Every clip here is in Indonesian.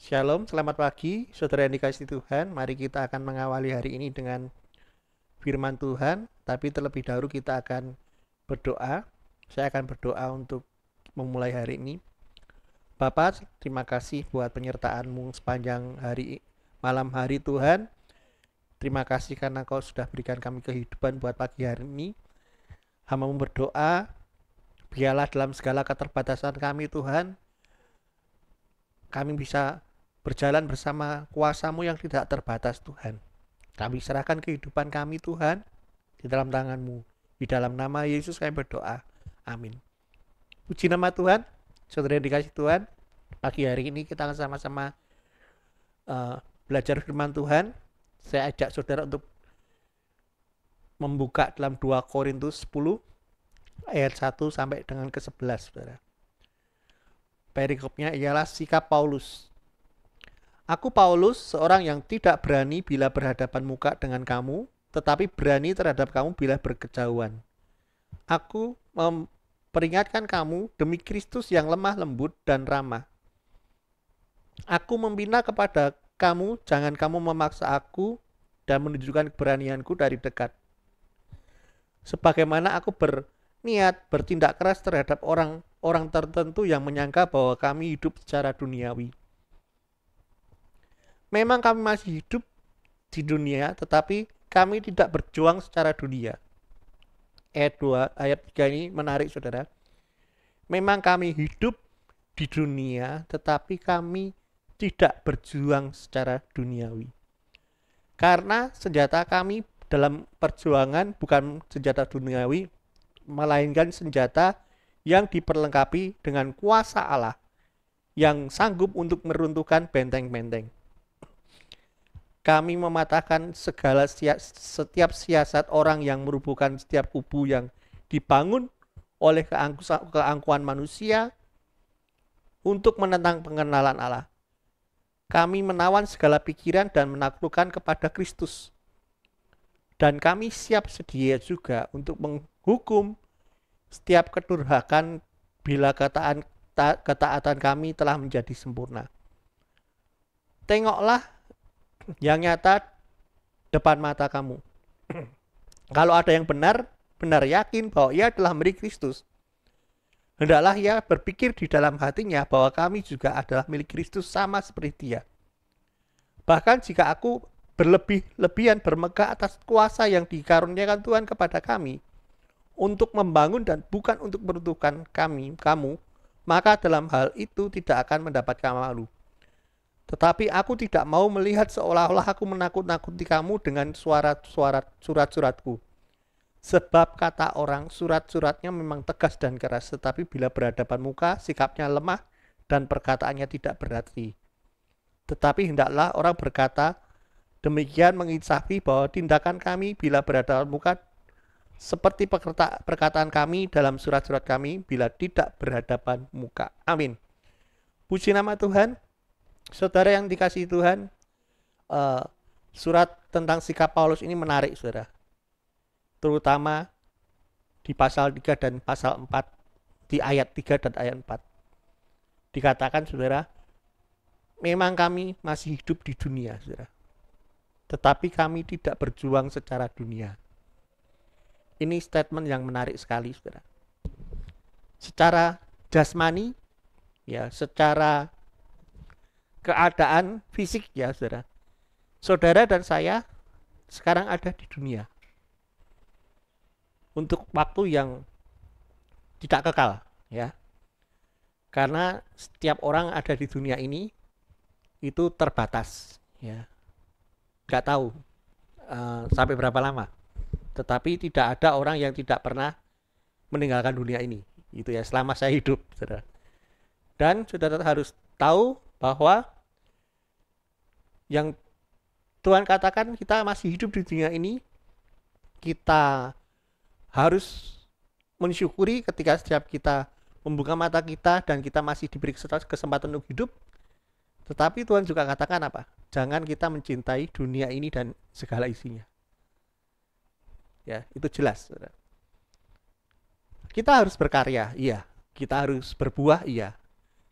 Shalom, selamat pagi, saudara yang dikasihi Tuhan. Mari kita akan mengawali hari ini dengan firman Tuhan, tapi terlebih dahulu kita akan berdoa. Saya akan berdoa untuk memulai hari ini. Bapa, terima kasih buat penyertaan-Mu sepanjang malam hari Tuhan. Terima kasih karena Kau sudah berikan kami kehidupan buat pagi hari ini. Hamba-Mu berdoa, biarlah dalam segala keterbatasan kami Tuhan, kami bisa berjalan bersama kuasa-Mu yang tidak terbatas Tuhan. Kami serahkan kehidupan kami Tuhan di dalam tangan-Mu. Di dalam nama Yesus kami berdoa. Amin. Puji nama Tuhan. Saudara yang dikasihi Tuhan, pagi hari ini kita akan sama-sama belajar firman Tuhan. Saya ajak saudara untuk membuka dalam 2 Korintus 10 ayat 1 sampai dengan ke-11, saudara. Perikopnya ialah sikap Paulus. Aku Paulus, seorang yang tidak berani bila berhadapan muka dengan kamu, tetapi berani terhadap kamu bila berkejauhan. Aku memperingatkan kamu demi Kristus yang lemah lembut dan ramah. Aku membina kepada kamu, jangan kamu memaksa aku dan menunjukkan keberanianku dari dekat. Sebagaimana aku berniat bertindak keras terhadap orang tertentu yang menyangka bahwa kami hidup secara duniawi. Memang kami masih hidup di dunia, tetapi kami tidak berjuang secara dunia. Ayat 3 ini menarik, saudara. Memang kami hidup di dunia, tetapi kami tidak berjuang secara duniawi. Karena senjata kami dalam perjuangan bukan senjata duniawi, melainkan senjata yang diperlengkapi dengan kuasa Allah yang sanggup untuk meruntuhkan benteng-benteng. Kami mematahkan setiap siasat orang yang merubuhkan setiap kubu yang dibangun oleh keangkuhan manusia untuk menentang pengenalan Allah. Kami menawan segala pikiran dan menaklukkan kepada Kristus. Dan kami siap sedia juga untuk menghukum setiap kedurhakan bila ketaatan kami telah menjadi sempurna. Tengoklah yang nyata depan mata kamu. Kalau ada yang benar yakin bahwa ia adalah milik Kristus, hendaklah ia berpikir di dalam hatinya bahwa kami juga adalah milik Kristus sama seperti dia. Bahkan jika aku berlebihan bermegah atas kuasa yang dikaruniakan Tuhan kepada kami untuk membangun dan bukan untuk meruntuhkan kamu, maka dalam hal itu tidak akan mendapatkan malu. Tetapi aku tidak mau melihat seolah-olah aku menakut-nakuti kamu dengan surat-suratku. Sebab kata orang, surat-suratnya memang tegas dan keras, tetapi bila berhadapan muka, sikapnya lemah dan perkataannya tidak berarti. Tetapi hendaklah orang berkata demikian menginsafi bahwa tindakan kami bila berhadapan muka seperti perkataan kami dalam surat-surat kami bila tidak berhadapan muka. Amin. Puji nama Tuhan. Saudara yang dikasihi Tuhan, surat tentang sikap Paulus ini menarik, saudara. Terutama di pasal 3 dan pasal 4, di ayat 3 dan ayat 4. Dikatakan, saudara, memang kami masih hidup di dunia, saudara. Tetapi kami tidak berjuang secara dunia. Ini statement yang menarik sekali, saudara. Secara jasmani, ya, secara keadaan fisik, ya, saudara. Saudara dan saya sekarang ada di dunia untuk waktu yang tidak kekal, ya. Karena setiap orang ada di dunia ini itu terbatas, ya. Gak tahu sampai berapa lama. Tetapi tidak ada orang yang tidak pernah meninggalkan dunia ini. Itu ya, selama saya hidup, saudara. Dan saudara harus tahu bahwa yang Tuhan katakan kita masih hidup di dunia ini, kita harus mensyukuri ketika setiap kita membuka mata kita dan kita masih diberi kesempatan untuk hidup. Tetapi Tuhan juga katakan apa? Jangan kita mencintai dunia ini dan segala isinya. Ya, itu jelas, saudara. Kita harus berkarya, iya. Kita harus berbuah, iya.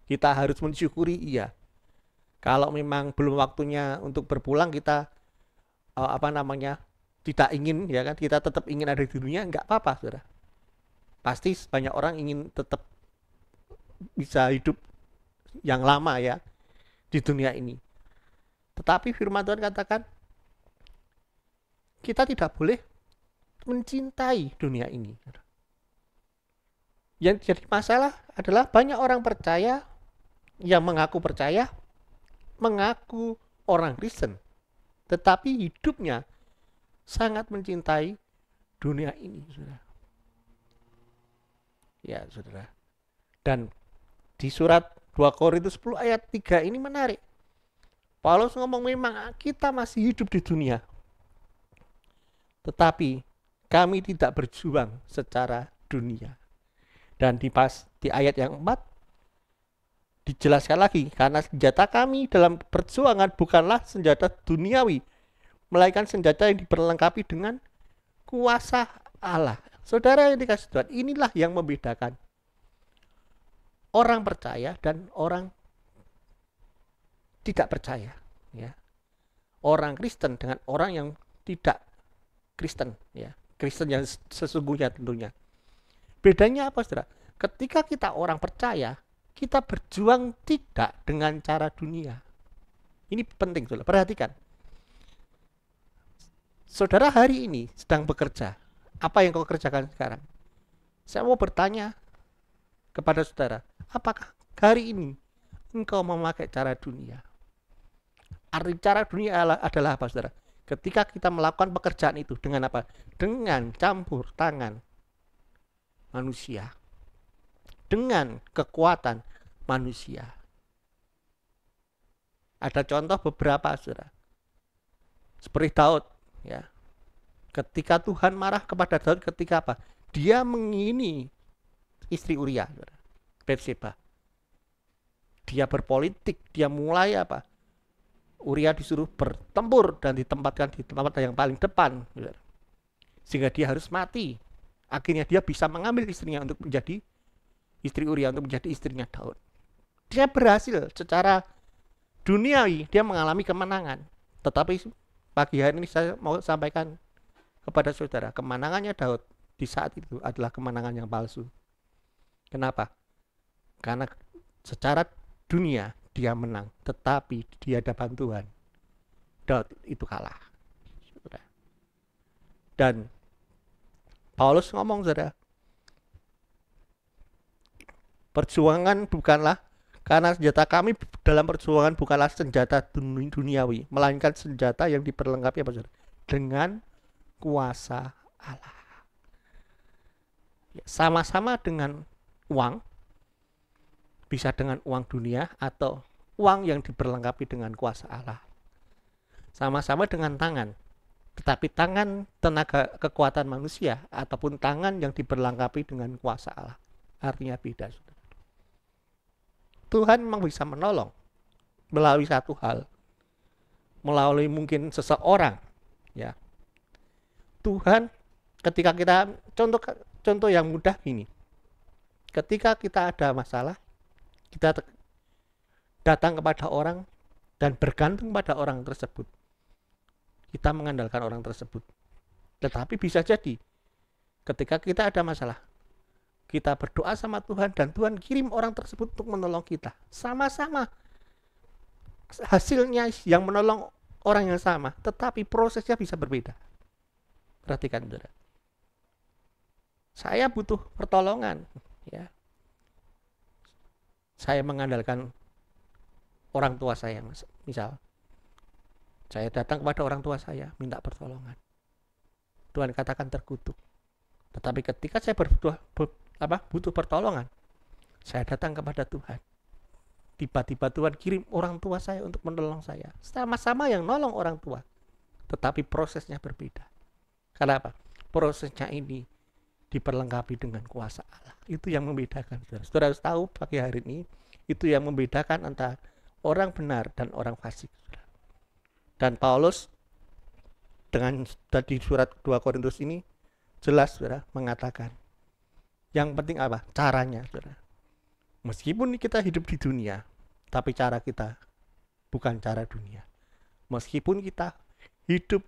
Kita harus mensyukuri, iya. Kalau memang belum waktunya untuk berpulang, kita tidak ingin, ya kan, kita tetap ingin ada di dunia, nggak apa-apa, saudara. Pasti banyak orang ingin tetap bisa hidup yang lama ya di dunia ini. Tetapi firman Tuhan katakan kita tidak boleh mencintai dunia ini. Yang jadi masalah adalah banyak orang percaya yang mengaku percaya, mengaku orang Kristen, tetapi hidupnya sangat mencintai dunia ini, saudara. Ya, saudara. Dan di surat 2 Korintus 10 ayat 3 ini menarik. Paulus ngomong memang kita masih hidup di dunia, tetapi kami tidak berjuang secara dunia. Dan di ayat yang 4 dijelaskan lagi, karena senjata kami dalam perjuangan bukanlah senjata duniawi, melainkan senjata yang diperlengkapi dengan kuasa Allah. Saudara yang dikasih Tuhan, inilah yang membedakan orang percaya dan orang tidak percaya, ya. Orang Kristen dengan orang yang tidak Kristen, ya. Kristen yang sesungguhnya tentunya. Bedanya apa, saudara? Ketika kita orang percaya, kita berjuang tidak dengan cara dunia. Ini penting, saudara. Perhatikan. Saudara hari ini sedang bekerja. Apa yang kau kerjakan sekarang? Saya mau bertanya kepada saudara, apakah hari ini engkau memakai cara dunia? Arti cara dunia adalah apa, saudara? Ketika kita melakukan pekerjaan itu dengan apa? Dengan campur tangan manusia, dengan kekuatan manusia. Ada contoh beberapa, saudara. Seperti Daud, ya. Ketika Tuhan marah kepada Daud ketika apa? Dia mengingini istri Uria, Batseba. Dia berpolitik, dia mulai apa? Uria disuruh bertempur dan ditempatkan di tempat yang paling depan, sehingga dia harus mati. Akhirnya dia bisa mengambil istrinya untuk menjadi istri Uria, untuk menjadi istrinya Daud. Dia berhasil secara duniawi, dia mengalami kemenangan. Tetapi pagi hari ini saya mau sampaikan kepada saudara, kemenangannya Daud di saat itu adalah kemenangan yang palsu. Kenapa? Karena secara dunia dia menang, tetapi di hadapan Tuhan Daud itu kalah. Dan Paulus ngomong, saudara, perjuangan bukanlah, karena senjata kami dalam perjuangan bukanlah senjata duniawi, melainkan senjata yang diperlengkapi apa, saudara? Dengan kuasa Allah. Sama-sama dengan uang, bisa dengan uang dunia atau uang yang diperlengkapi dengan kuasa Allah. Sama-sama dengan tangan, tetapi tangan tenaga kekuatan manusia ataupun tangan yang diperlengkapi dengan kuasa Allah. Artinya beda, saudara. Tuhan memang bisa menolong melalui satu hal, melalui mungkin seseorang, ya. Tuhan ketika kita, contoh yang mudah ini, ketika kita ada masalah, kita datang kepada orang dan bergantung pada orang tersebut. Kita mengandalkan orang tersebut. Tetapi bisa jadi ketika kita ada masalah, kita berdoa sama Tuhan dan Tuhan kirim orang tersebut untuk menolong kita. Sama-sama hasilnya yang menolong orang yang sama, tetapi prosesnya bisa berbeda. Perhatikan, saudara. Saya butuh pertolongan, ya. Saya mengandalkan orang tua saya, misal. Saya datang kepada orang tua saya, minta pertolongan. Tuhan katakan terkutuk. Tetapi ketika saya butuh pertolongan, saya datang kepada Tuhan. Tiba-tiba Tuhan kirim orang tua saya untuk menolong saya. Sama-sama yang nolong orang tua, tetapi prosesnya berbeda. Kenapa? Prosesnya ini diperlengkapi dengan kuasa Allah. Itu yang membedakan, saudara. Saudara harus tahu pagi hari ini, itu yang membedakan antara orang benar dan orang fasik. Dan Paulus dengan tadi surat 2 Korintus ini jelas, saudara, mengatakan yang penting apa? Caranya, saudara. Meskipun kita hidup di dunia, tapi cara kita bukan cara dunia. Meskipun kita hidup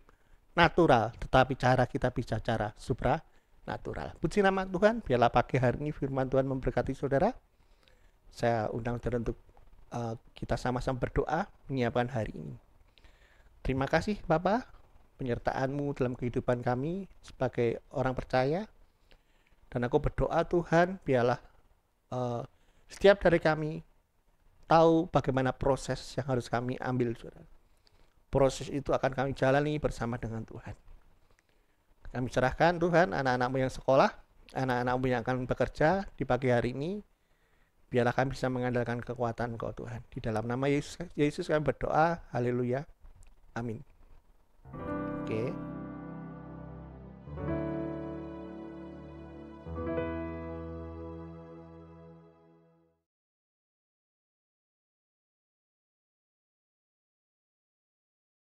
natural, tetapi cara kita bisa cara supranatural. Puji nama Tuhan, biarlah pagi hari ini firman Tuhan memberkati saudara. Saya undang saudara untuk kita sama-sama berdoa menyiapkan hari ini. Terima kasih Bapak, penyertaan-Mu dalam kehidupan kami sebagai orang percaya. Dan aku berdoa Tuhan, biarlah setiap dari kami tahu bagaimana proses yang harus kami ambil, saudara. Proses itu akan kami jalani bersama dengan Tuhan. Kami serahkan Tuhan anak-anak-Mu yang sekolah, anak-anak-Mu yang akan bekerja di pagi hari ini. Biarlah kami bisa mengandalkan kekuatan Engkau Tuhan. Di dalam nama Yesus kami berdoa. Haleluya. Amin. Oke.